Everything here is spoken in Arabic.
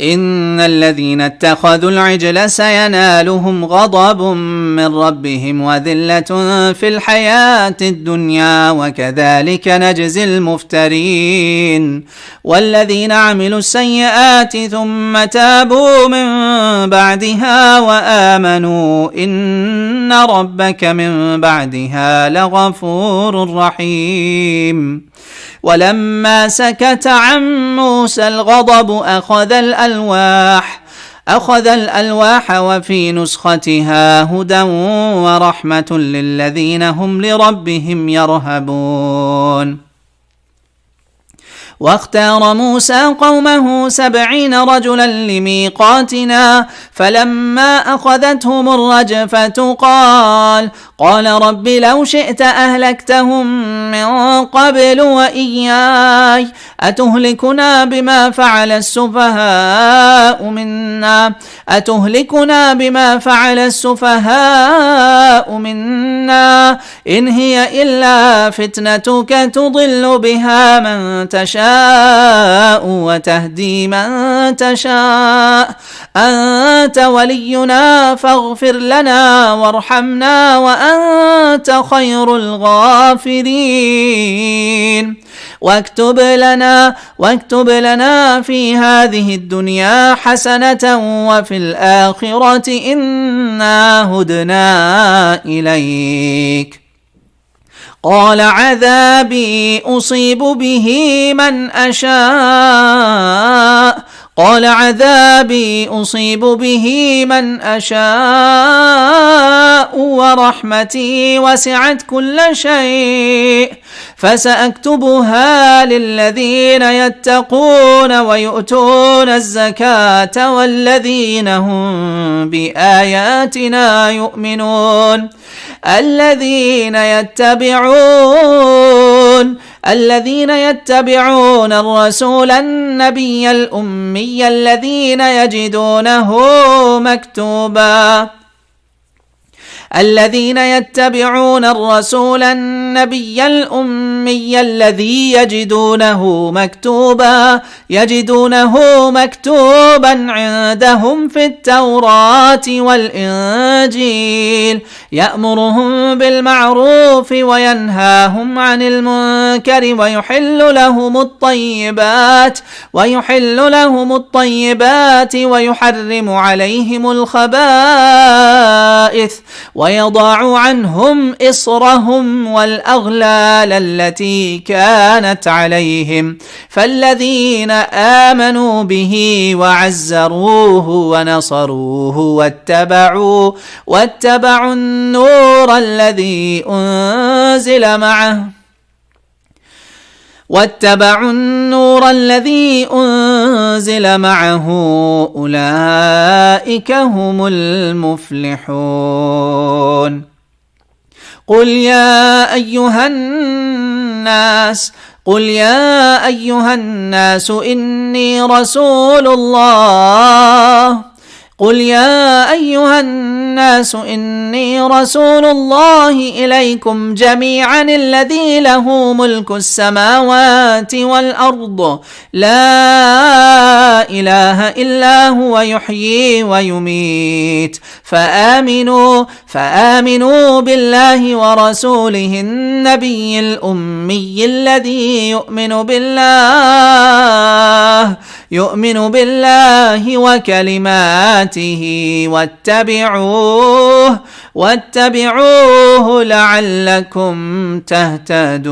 إن الذين اتخذوا العجل سينالهم غضب من ربهم وذلة في الحياة الدنيا وكذلك نجزي المفترين. والذين عملوا السيئات ثم تابوا من بعدها وآمنوا إن ربك من بعدها لغفور رحيم. ولما سكت عن موسى الغضب أخذ الألواح وفي نسختها هدى ورحمة للذين هم لربهم يرهبون. واختار موسى قومه 70 رجلا لميقاتنا فلما أخذتهم الرجفة قال رب لو شئت أهلكتهم من قبل وإياي أتهلكنا بما فعل السفهاء منا إن هي إلا فتنتك تضل بها من تشاء وتهدي من تشاء أنت ولينا فاغفر لنا وارحمنا وأنت خير الغافرين. واكتب لنا في هذه الدنيا حسنة وفي الآخرة إنا هدنا إليك. قال عذابي أصيب به من أشاء ورحمتي وسعت كل شيء فسأكتبها للذين يتقون ويؤتون الزكاة والذين هم بآياتنا يؤمنون. الذين يتبعون الرسول النبي الأمي الذي يجدونه مكتوبا عندهم في التوراة والإنجيل يأمرهم بالمعروف وينهاهم عن المنكر ويحل لهم الطيبات ويحرم عليهم الخبائث ويضع عنهم إصرهم والأغلال التي كانت عليهم. فالذين آمنوا به وعزروه ونصروه واتبعوا النور الذي أنزل معه أولئك هم المفلحون. قل يا أيها الناس إني رسول الله إليكم جميعا الذي له ملك السماوات والأرض لا إله إلا هو يحيي ويميت فآمنوا بالله ورسوله النبي الأمي الذي يؤمن بالله وكلماته واتبعوه لعلكم تهتدون.